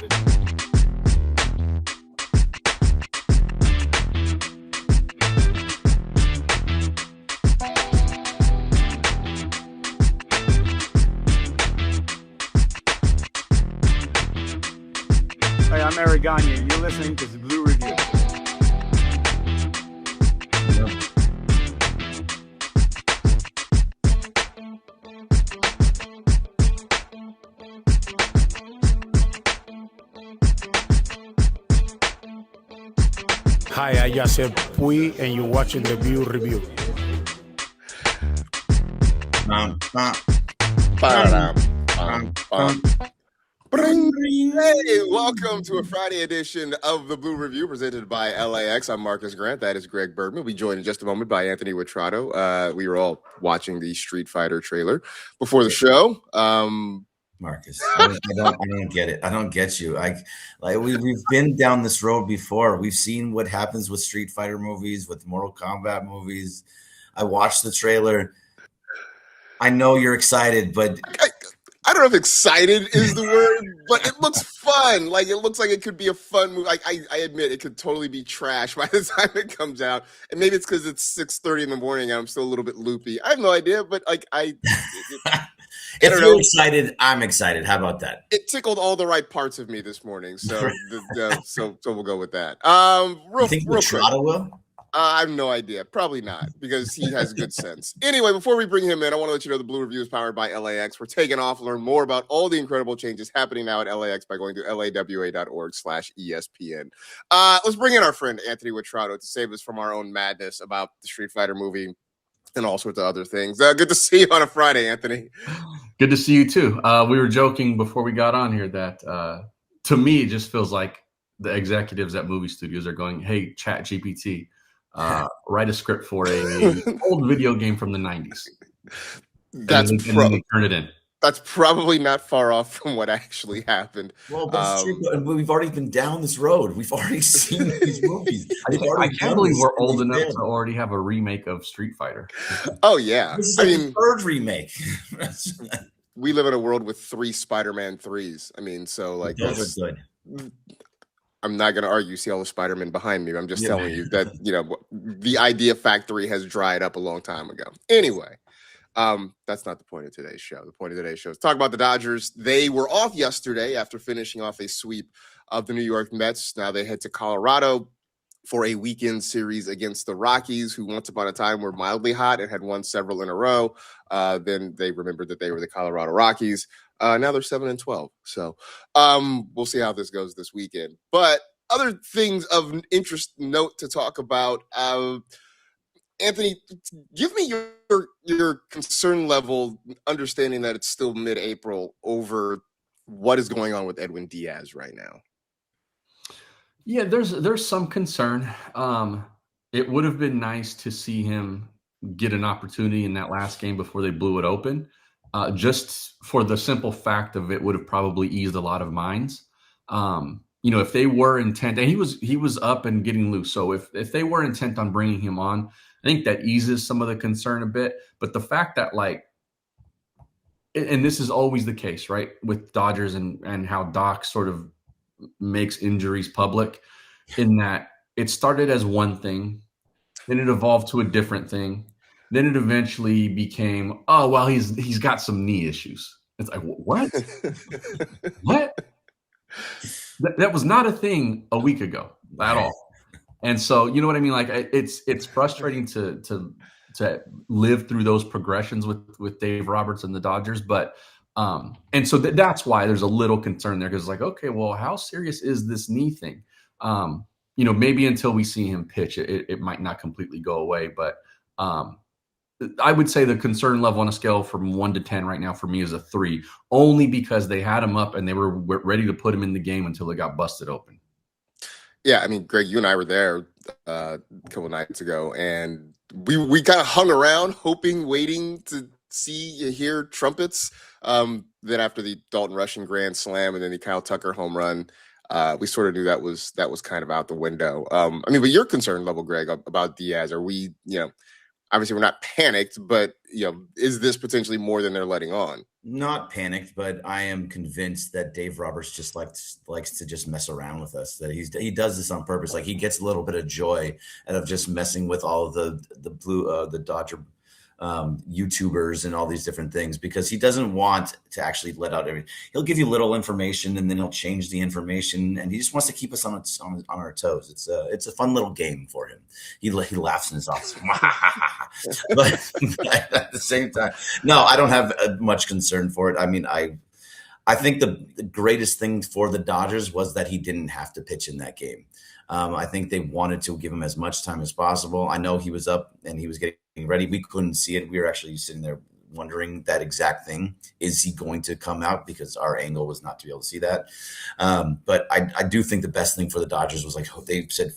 Hey, I'm Eric Gagne. You're listening to the Blue Review. Hi, I'm Yasser Pui, and you're watching the Blue Review. Hey, welcome to a Friday edition of the Blue Review presented by LAX. I'm Marcas Grant. That is Greg Bergman. We'll be joined in just a moment by Anthony Witrado. We were all watching the Street Fighter trailer before the show. Marcus, I don't get it. I don't get you. We've been down this road before. We've seen what happens with Street Fighter movies, with Mortal Kombat movies. I watched the trailer. I know you're excited, but I don't know if excited is the word, but it looks fun. Like, it looks like it could be a fun movie. I admit it could totally be trash by the time it comes out. And maybe it's because it's 6:30 in the morning and I'm still a little bit loopy. I have no idea, but if you're excited, I'm excited. How about that? It tickled all the right parts of me this morning. So so we'll go with that. You think Witrado will? I have no idea. Probably not, because he has good sense. Anyway, before we bring him in, I want to let you know the Blue Review is powered by LAX. We're taking off. Learn more about all the incredible changes happening now at LAX by going to lawa.org/ESPN. Let's bring in our friend Anthony Witrado to save us from our own madness about the Street Fighter movie and all sorts of other things. Good to see you on a Friday, Anthony. Good to see you too. We were joking before we got on here that to me, it just feels like the executives at movie studios are going, "Hey, Chat GPT, write a script for an old video game from the 90s. And then they turn it in. That's probably not far off from what actually happened. Well, that's true. But we've already been down this road. We've already seen these movies. I can't believe we're old enough to already have a remake of Street Fighter. Oh, yeah. This is the third remake. We live in a world with 3 Spider-Man 3s. I mean, so like those are good. I'm not going to argue. See all the Spider-Man behind me. I'm just telling you that, the idea factory has dried up a long time ago. Anyway, that's not the point of today's show. The point of today's show is talk about the Dodgers. They were off yesterday after finishing off a sweep of the New York Mets. Now they head to Colorado for a weekend series against the Rockies, who once upon a time were mildly hot and had won several in a row. Then they remembered that they were the Colorado Rockies. Now they're 7-12. So we'll see how this goes this weekend. But other things of interest note to talk about. Anthony, give me your concern level, understanding that it's still mid-April, over what is going on with Edwin Diaz right now. Yeah, there's some concern. It would have been nice to see him get an opportunity in that last game before they blew it open. Just for the simple fact of it would have probably eased a lot of minds. If they were intent, and he was up and getting loose. So if they were intent on bringing him on, I think that eases some of the concern a bit. But the fact that and this is always the case, right, with Dodgers and how Doc sort of makes injuries public, in that it started as one thing, then it evolved to a different thing. Then it eventually became, oh, well, he's got some knee issues. It's like, what? What? That was not a thing a week ago at all. And so, you know what I mean? Like, it's frustrating to live through those progressions with Dave Roberts and the Dodgers. But and so that's why there's a little concern there, because it's like, okay, well, how serious is this knee thing? Maybe until we see him pitch, it might not completely go away. But I would say the concern level on a scale from 1 to 10 right now for me is a 3, only because they had him up and they were ready to put him in the game until it got busted open. Yeah, I mean, Greg, you and I were there a couple of nights ago, and we kind of hung around waiting to hear trumpets. Then after the Dalton Rushing grand slam and then the Kyle Tucker home run, we sort of knew that was kind of out the window. But your concern level, Greg, about Diaz, are we, obviously we're not panicked, but is this potentially more than they're letting on? Not panicked, but I am convinced that Dave Roberts just likes to just mess around with us. That he does this on purpose. Like, he gets a little bit of joy out of just messing with all of the Dodger YouTubers and all these different things, because he doesn't want to actually let out everything. He'll give you little information and then he'll change the information, and he just wants to keep us on our toes. It's a fun little game for him. He laughs in his office, but at the same time, no, I don't have much concern for it. I mean, I think the greatest thing for the Dodgers was that he didn't have to pitch in that game. I think they wanted to give him as much time as possible. I know he was up and he was getting ready. We couldn't see it. We were actually sitting there wondering that exact thing. Is he going to come out? Because our angle was not to be able to see that. But I do think the best thing for the Dodgers was, like, they said,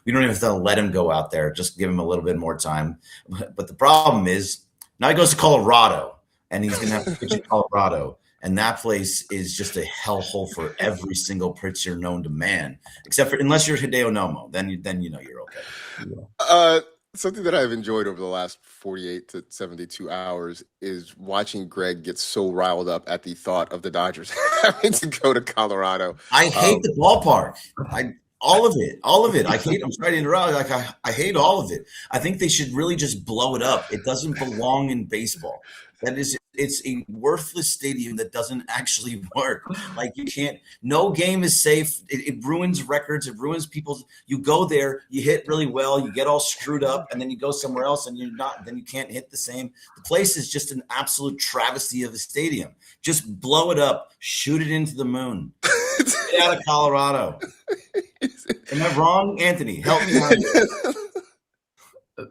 we don't even have to let him go out there. Just give him a little bit more time. But the problem is, now he goes to Colorado, and he's going to have to pitch in Colorado. And that place is just a hellhole for every single pitcher known to man, except for, unless you're Hideo Nomo, then you're okay. Something that I've enjoyed over the last 48 to 72 hours is watching Greg get so riled up at the thought of the Dodgers having to go to Colorado. I hate the ballpark. All of it. I hate. I'm sorry to interrupt. Like, I hate all of it. I think they should really just blow it up. It doesn't belong in baseball. It's a worthless stadium that doesn't actually work. Like, you can't. No game is safe. It ruins records. It ruins people's. You go there, you hit really well, you get all screwed up, and then you go somewhere else and you're not. Then you can't hit the same. The place is just an absolute travesty of a stadium. Just blow it up. Shoot it into the moon. Get out of Colorado. Am I wrong, Anthony? Help me out.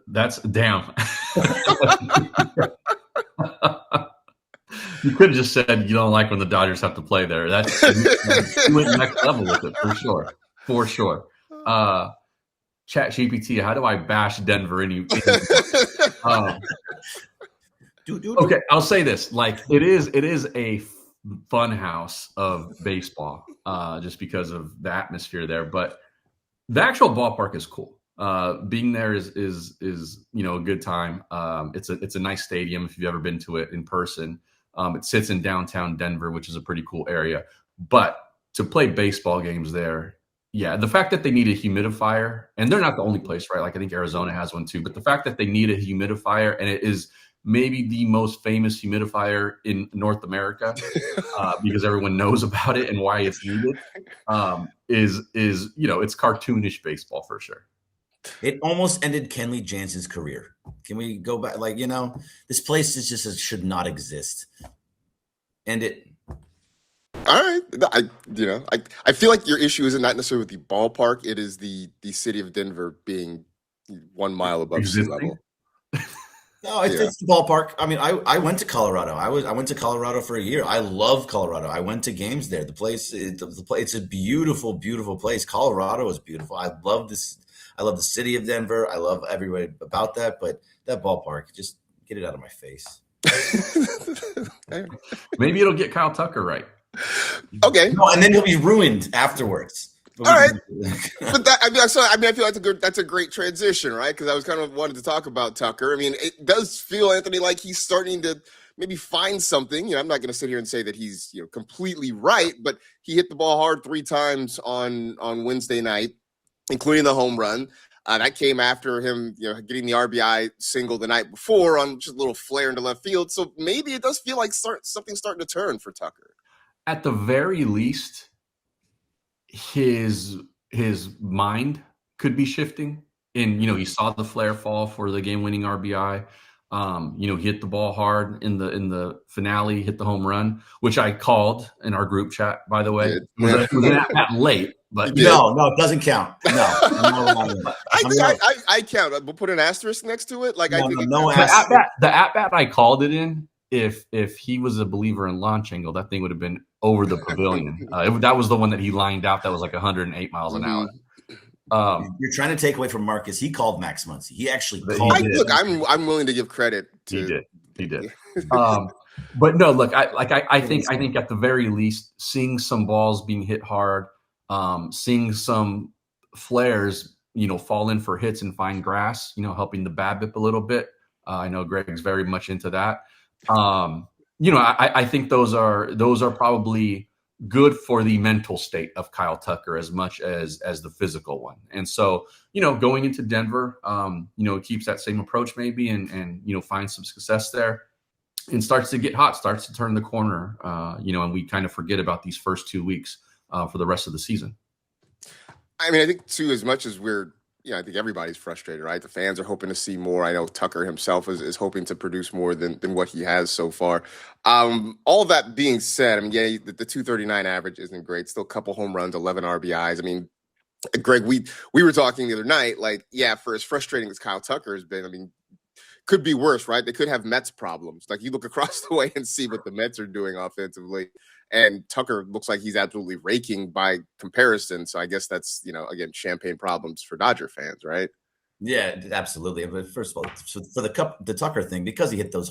That's damn. You could have just said you don't like when the Dodgers have to play there. That's you went next level with it for sure. Chat GPT, how do I bash Denver? Okay, I'll say this: like, it is a fun house of baseball, just because of the atmosphere there. But the actual ballpark is cool. Being there is a good time. It's a nice stadium if you've ever been to it in person. It sits in downtown Denver, which is a pretty cool area. But to play baseball games there, yeah, the fact that they need a humidifier, and they're not the only place, right? Like, I think Arizona has one too. But the fact that they need a humidifier, and it is maybe the most famous humidifier in North America, because everyone knows about it and why it's needed, is it's cartoonish baseball for sure. It almost ended Kenley Jansen's career. Can we go back? Like, this place is just should not exist. End it. All right. I feel like your issue is not necessarily with the ballpark. It is the city of Denver being 1 mile above sea level. No, it's the ballpark. I mean, I went to Colorado. I went to Colorado for a year. I love Colorado. I went to games there. The place, it's a beautiful, beautiful place. Colorado is beautiful. I love this. I love the city of Denver. I love everybody about that. But that ballpark, just get it out of my face. Maybe it'll get Kyle Tucker right. Okay. No, and then he'll be ruined afterwards. All right. But I feel like that's a great transition, right? Because I was kind of wanted to talk about Tucker. I mean, it does feel, Anthony, like he's starting to maybe find something. I'm not going to sit here and say that he's completely right, but he hit the ball hard 3 times on Wednesday night, including the home run. That came after him, getting the RBI single the night before on just a little flare into left field. So maybe it does feel like something's starting to turn for Tucker. At the very least, his mind could be shifting. And he saw the flare fall for the game-winning RBI. He hit the ball hard in the finale, hit the home run, which I called in our group chat, by the way. It was that late. But no, it doesn't count. No, I count. We'll put an asterisk next to it. Like, the at bat I called it in. If he was a believer in launch angle, that thing would have been over the pavilion. That was the one that he lined out. That was like 108 miles an hour. You're trying to take away from Marcus. He called Max Muncy. He actually called. Look, I'm willing to give credit to. He did. But no, look, I think at the very least, seeing some balls being hit hard, seeing some flares fall in for hits and find grass, helping the BABIP a little bit. I know Greg's very much into that. I think those are probably good for the mental state of Kyle Tucker as much as the physical one. And so, going into Denver, keeps that same approach maybe and finds some success there and starts to get hot, starts to turn the corner, and we kind of forget about these first 2 weeks for the rest of the season. I mean, I think too, as much as I think everybody's frustrated, right? The fans are hoping to see more. I know Tucker himself is hoping to produce more than what he has so far. All that being said, I mean, the 239 average isn't great. Still a couple home runs, 11 RBIs. I mean, Greg, we were talking the other night, like, for as frustrating as Kyle Tucker has been, I mean, could be worse, right? They could have Mets problems. Like, you look across the way and see what the Mets are doing offensively. And Tucker looks like he's absolutely raking by comparison. So I guess that's, again, champagne problems for Dodger fans, right? Yeah, absolutely. But first of all, for the Tucker thing, because he hit those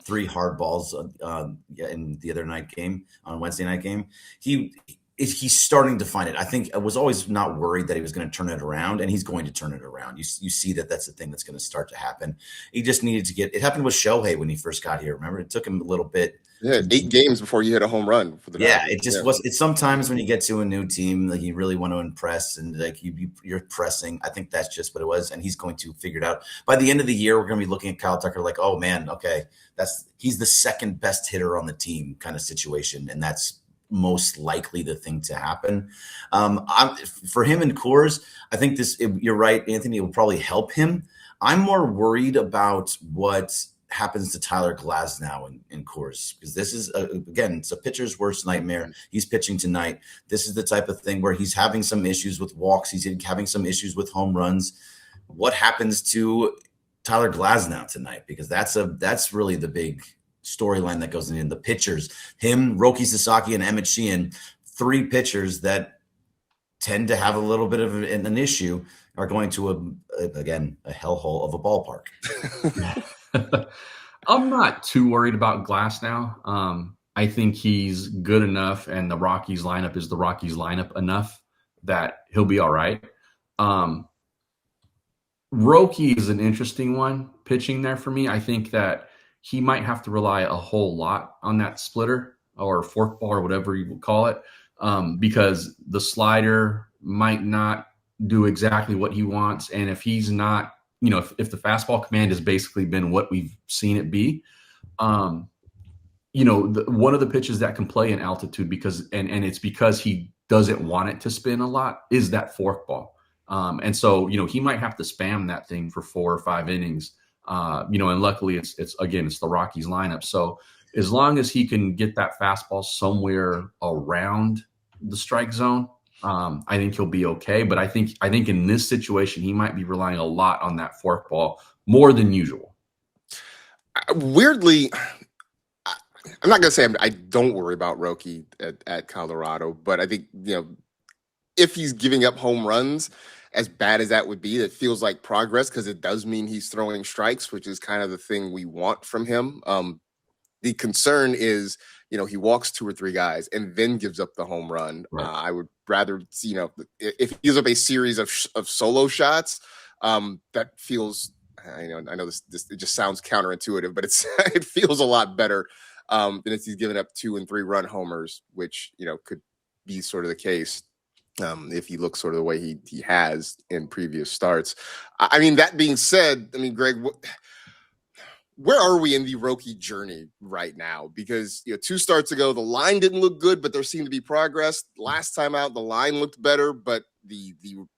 3 hard balls in the other night game, on Wednesday night game, he's starting to find it. I think I was always not worried that he was going to turn it around, and he's going to turn it around. You see that's the thing that's going to start to happen. He just needed to it happened with Shohei when he first got here. Remember, it took him a little bit. Yeah, 8 games before you hit a home run for the Dodgers. It just was. It's sometimes when you get to a new team, like you really want to impress, and like you're pressing. I think that's just what it was, and he's going to figure it out. By the end of the year, we're going to be looking at Kyle Tucker like, oh man, okay, he's the second best hitter on the team kind of situation, and that's most likely the thing to happen. For him and Coors, I think you're right, Anthony. It will probably help him. I'm more worried about what happens to Tyler Glasnow in Coors, because this is it's a pitcher's worst nightmare. He's pitching tonight. This is the type of thing where he's having some issues with walks. He's having some issues with home runs. What happens to Tyler Glasnow tonight? Because that's really the big storyline that goes in the pitchers. Him, Roki Sasaki, and Emmett Sheehan, 3 pitchers that tend to have a little bit of an issue, are going to a hellhole of a ballpark. I'm not too worried about Glasnow. I think he's good enough, and the Rockies lineup is the Rockies lineup enough that he'll be all right. Roki is an interesting one pitching there for me. I think that he might have to rely a whole lot on that splitter or forkball or whatever you would call it, because the slider might not do exactly what he wants. And if he's not, if the fastball command has basically been what we've seen it be, one of the pitches that can play in altitude because it's because he doesn't want it to spin a lot is that forkball. And so, he might have to spam that thing for 4 or 5 innings. And luckily it's the Rockies lineup. So as long as he can get that fastball somewhere around the strike zone, I think he'll be okay. But I think in this situation, he might be relying a lot on that forkball more than usual. Weirdly, I'm not going to say I don't worry about Roki at Colorado, but I think, if he's giving up home runs, as bad as that would be, that feels like progress, because it does mean he's throwing strikes, which is kind of the thing we want from him. The concern is, he walks 2 or 3 guys and then gives up the home run. Right. I would rather see, if he gives up a series of solo shots, that feels, I know this it just sounds counterintuitive, but it feels a lot better than if he's giving up 2 and 3 run homers, which, could be sort of the case. If he looks sort of the way he has in previous starts. I mean, that being said, Greg, where are we in the Roki journey right now? Because 2 starts ago, the line didn't look good, but there seemed to be progress. Last time out, the line looked better, but the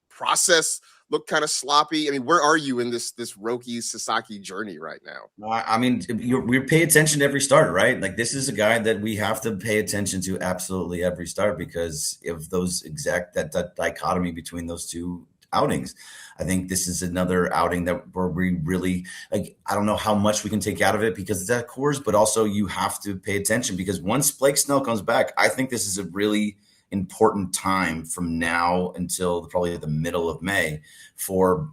process looked kind of sloppy. Where are you in this Roki Sasaki journey right now? We pay attention to every start, right? Like, this is a guy that we have to pay attention to absolutely every start because of that dichotomy between those 2 outings. I think this is another outing where we really, I don't know how much we can take out of it because it's at Coors, but also you have to pay attention because once Blake Snell comes back, I think this is a really important time from now until probably the middle of May for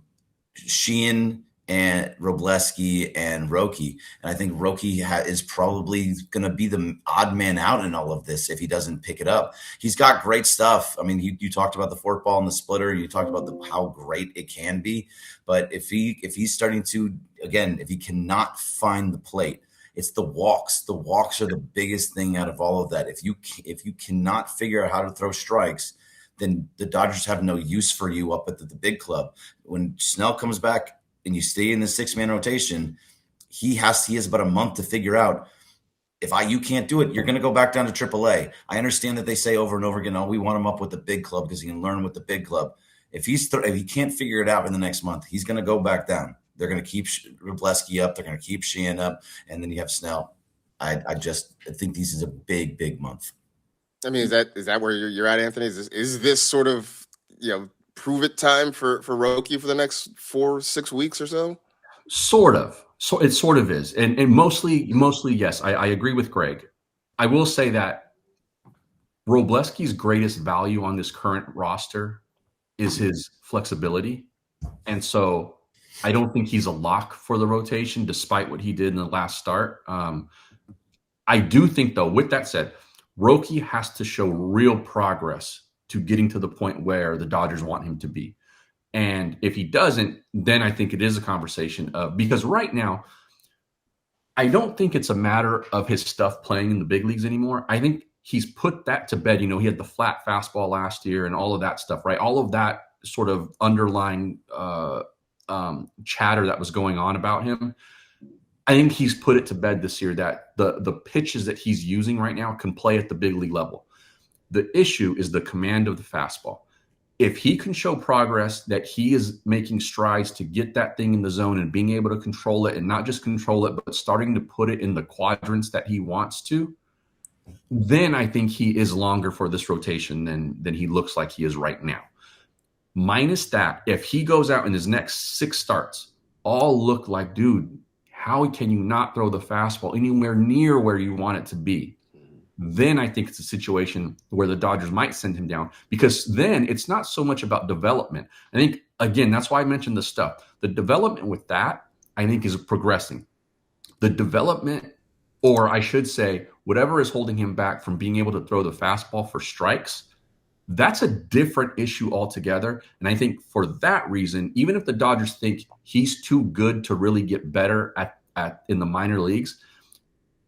Sheehan, and Robleski and Roki. And I think Roki is probably going to be the odd man out in all of this if he doesn't pick it up. He's got great stuff. I mean, you talked about the fork ball and the splitter. You talked about how great it can be. But if he's starting to, again, if he cannot find the plate, it's the walks. The walks are the biggest thing out of all of that. If you cannot figure out how to throw strikes, then the Dodgers have no use for you up at the big club. When Snell comes back, and you stay in the 6-man rotation, he has about a month to figure out you can't do it, you're going to go back down to AAA. I understand that they say over and over again, we want him up with the big club because he can learn with the big club. If he can't figure it out in the next month, he's going to go back down. They're going to keep Robleski up. They're going to keep Sheehan up. And then you have Snell. I think this is a big, big month. I mean, is that where you're at, Anthony? Is this sort of, prove it time for Roki for the next 4-6 weeks or so? Sort of. So it sort of is. And mostly yes, I agree with Greg. I will say that Robleski's greatest value on this current roster is his flexibility. And so I don't think he's a lock for the rotation, despite what he did in the last start. I do think, though, with that said, Roki has to show real progress to getting to the point where the Dodgers want him to be. And if he doesn't, then I think it is a conversation of, because right now, I don't think it's a matter of his stuff playing in the big leagues anymore. I think he's put that to bed. He had the flat fastball last year and all of that stuff, right? All of that sort of underlying chatter that was going on about him. I think he's put it to bed this year that the pitches that he's using right now can play at the big league level. The issue is the command of the fastball. If he can show progress that he is making strides to get that thing in the zone and being able to control it, and not just control it, but starting to put it in the quadrants that he wants to, then I think he is longer for this rotation than he looks like he is right now. Minus that, if he goes out in his next 6 starts, all look like, dude, how can you not throw the fastball anywhere near where you want it to be? Then I think it's a situation where the Dodgers might send him down, because then it's not so much about development. I think, again, that's why I mentioned the stuff. The development with that, I think, is progressing. The development, or I should say, whatever is holding him back from being able to throw the fastball for strikes, that's a different issue altogether. And I think for that reason, even if the Dodgers think he's too good to really get better in the minor leagues,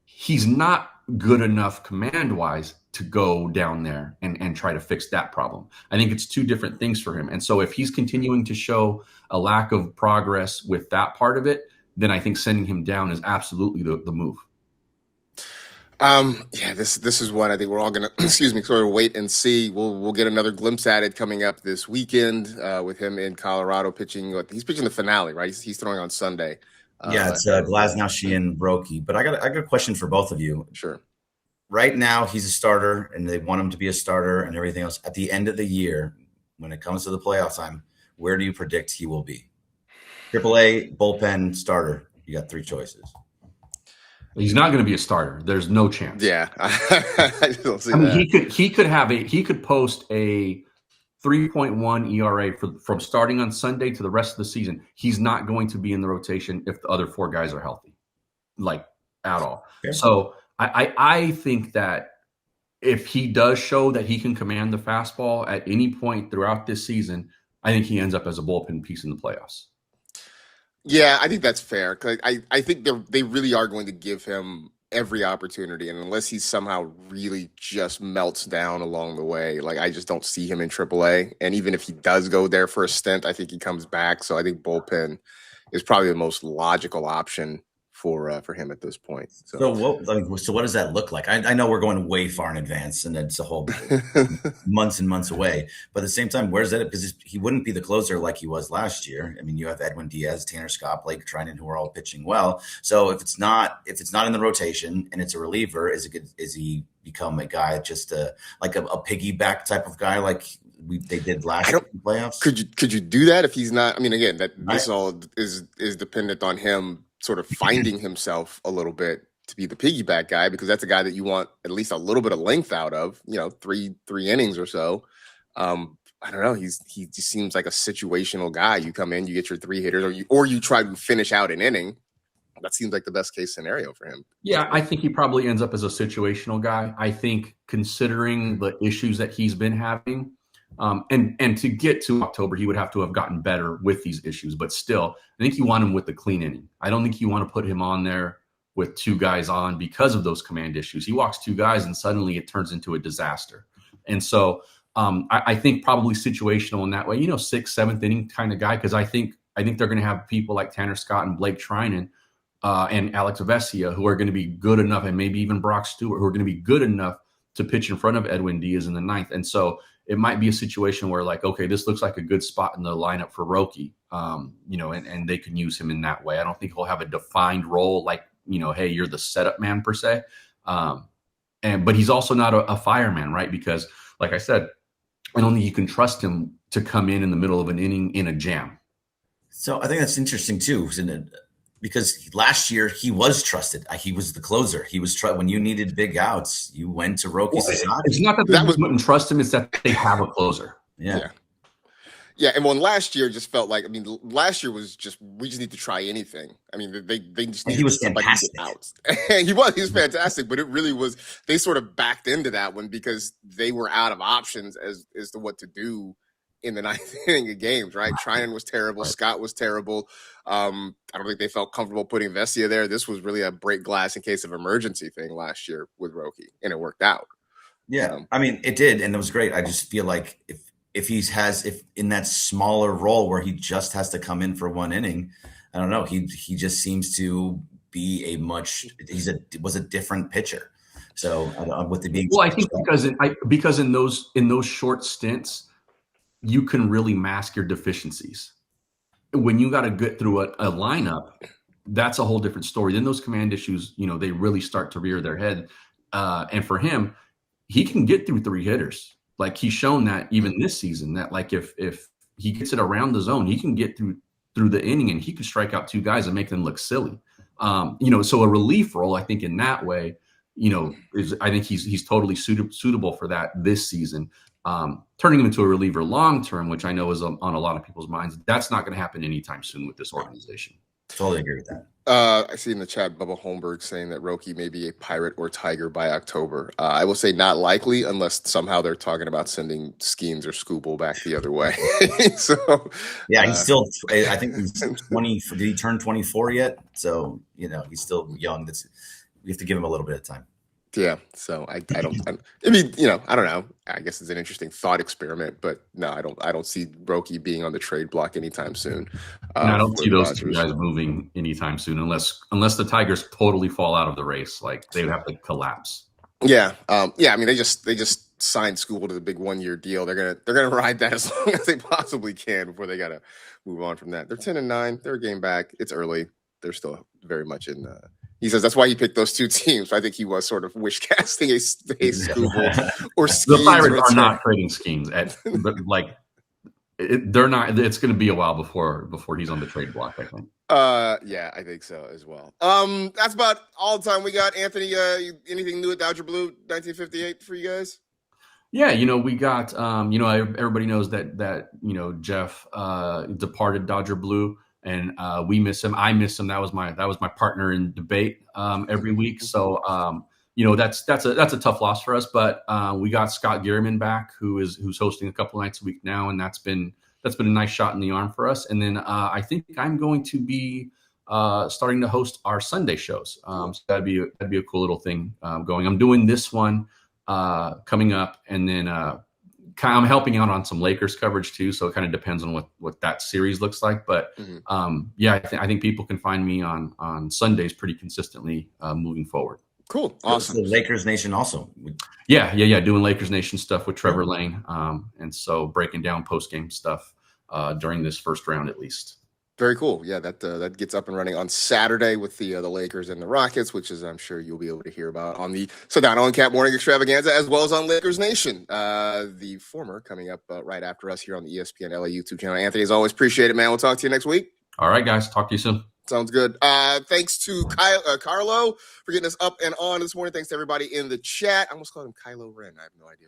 he's not good enough command-wise to go down there and try to fix that problem. I think it's two different things for him. And so if he's continuing to show a lack of progress with that part of it, then I think sending him down is absolutely the move. This is one I think we're all gonna sort of wait and see. We'll get another glimpse at it coming up this weekend with him in Colorado pitching. He's pitching the finale, right? He's throwing on Sunday. It's Glasnow, Sheehan, Roki. But I got a question for both of you. Sure. Right now, he's a starter, and they want him to be a starter and everything else. At the end of the year, when it comes to the playoff time, where do you predict he will be? AAA, bullpen, starter. You got 3 choices. He's not going to be a starter. There's no chance. Yeah, I don't see that. He could post a 3.1 ERA from starting on Sunday to the rest of the season. He's not going to be in the rotation if the other 4 guys are healthy, like at all. Okay. So I think that if he does show that he can command the fastball at any point throughout this season, I think he ends up as a bullpen piece in the playoffs. Yeah, I think that's fair. 'Cause I think they really are going to give him every opportunity, and unless he somehow really just melts down along the way, I just don't see him in AAA. And even if he does go there for a stint, I think he comes back. So I think bullpen is probably the most logical option for him at this point. So what does that look like? I know we're going way far in advance, and it's a whole months and months away. But at the same time, where's that? Because he wouldn't be the closer like he was last year. I mean, you have Edwin Diaz, Tanner Scott, Blake Treinen, who are all pitching well. So if it's not in the rotation and it's a reliever, is he become a guy just like a piggyback type of guy like they did last year in the playoffs? Could you do that if he's not? I mean, again, this all is dependent on him sort of finding himself a little bit to be the piggyback guy, because that's a guy that you want at least a little bit of length out of, 3 innings or so. I don't know. He just seems like a situational guy. You come in, you get your 3 hitters, or you try to finish out an inning. That seems like the best case scenario for him. Yeah, I think he probably ends up as a situational guy. I think considering the issues that he's been having, and to get to October, he would have to have gotten better with these issues. But still, I think you want him with the clean inning. I don't think you want to put him on there with 2 guys on because of those command issues. He walks 2 guys and suddenly it turns into a disaster. And so I think probably situational in that way, 6th, 7th inning kind of guy, because I think they're going to have people like Tanner Scott and Blake Trinan and Alex Vesia who are going to be good enough, and maybe even Brock Stewart, who are going to be good enough to pitch in front of Edwin Diaz in the 9th. And so it might be a situation where, like, okay, this looks like a good spot in the lineup for Roki, and they can use him in that way. I don't think he'll have a defined role like, hey, you're the setup man per se. But he's also not a fireman, right? Because, like I said, I don't think you can trust him to come in the middle of an inning in a jam. So I think that's interesting too, isn't it? Because last year he was trusted. He was the closer. He was when you needed big outs, you went to Roki Sasaki. It's not that they wouldn't trust him; it's that they have a closer. Yeah, and last year just felt like, last year was just, we just need to try anything. They just needed he was somebody fantastic. to get out. he was fantastic, but it really was, they sort of backed into that one because they were out of options as to what to do in the 9th inning of games, right? Trinan was terrible. Right. Scott was terrible. I don't think they felt comfortable putting Vesia there. This was really a break glass in case of emergency thing last year with Roki, and it worked out. Yeah, it did, and it was great. I just feel like if in that smaller role where he just has to come in for 1 inning, I don't know. He just seems to be was a different pitcher. So with the being I think because in those short stints, you can really mask your deficiencies. When you got to get through a lineup, that's a whole different story. Then those command issues, they really start to rear their head. And for him, he can get through 3 hitters. Like, he's shown that even this season, that like if he gets it around the zone, he can get through the inning and he can strike out 2 guys and make them look silly. So a relief role, I think, in that way, I think he's totally suitable for that this season. Turning him into a reliever long term, which I know is on a lot of people's minds, that's not going to happen anytime soon with this organization. Totally agree with that. I see in the chat Bubba Holmberg saying that Roki may be a Pirate or Tiger by October. I will say not likely unless somehow they're talking about sending Skeens or Scooble back the other way. So he's still, I think he's 20. Did he turn 24 yet? So, he's still young. We have to give him a little bit of time. Yeah, so I don't know. I guess it's an interesting thought experiment, but no, I don't see Roki being on the trade block anytime soon. And I don't see those 2 guys moving anytime soon, unless the Tigers totally fall out of the race. Like, they would have to collapse. Yeah, they just signed School to the big 1-year deal. They're gonna ride that as long as they possibly can before they gotta move on from that. They're 10-9. They're a game back. It's early. They're still very much in. He says that's why he picked those 2 teams. I think he was sort of wish casting a Scooble or Skeens. The Pirates are not trading Skeens, but they're not. It's going to be a while before he's on the trade block, I think. Yeah, I think so as well. That's about all the time we got. Anthony, anything new at Dodger Blue 1958 for you guys? Yeah, we got everybody knows that Jeff departed Dodger Blue. And we miss him. I miss him. That was my partner in debate every week. So that's a tough loss for us. But we got Scott Gierman back, who's hosting a couple nights a week now, and that's been a nice shot in the arm for us. And then I think I'm going to be starting to host our Sunday shows. So that'd be a cool little thing going. I'm doing this one coming up, and then I'm helping out on some Lakers coverage too, so it kind of depends on what that series looks like. But I think people can find me on Sundays pretty consistently moving forward. Cool, awesome. So Lakers Nation also. Yeah, doing Lakers Nation stuff with Trevor Lane, and so breaking down post game stuff during this first round at least. Very cool. Yeah, that gets up and running on Saturday with the Lakers and the Rockets, which is I'm sure you'll be able to hear about on the Sedano and Cap Morning Extravaganza, as well as on Lakers Nation. The former coming up right after us here on the ESPN LA YouTube channel. Anthony, as always, appreciate it, man. We'll talk to you next week. All right, guys. Talk to you soon. Sounds good. Thanks to Carlo for getting us up and on this morning. Thanks to everybody in the chat. I almost called him Kylo Ren. I have no idea.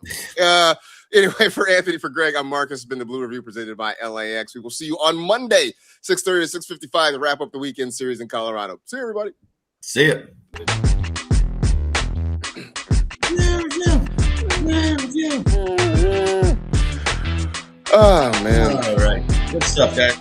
Anyway, for Anthony, for Greg, I'm Marcus. It's been the Blue Review presented by LAX. We will see you on Monday, 6:30 to 6:55 to wrap up the weekend series in Colorado. See you, everybody. See ya. Oh, man. All right. Good stuff, guys.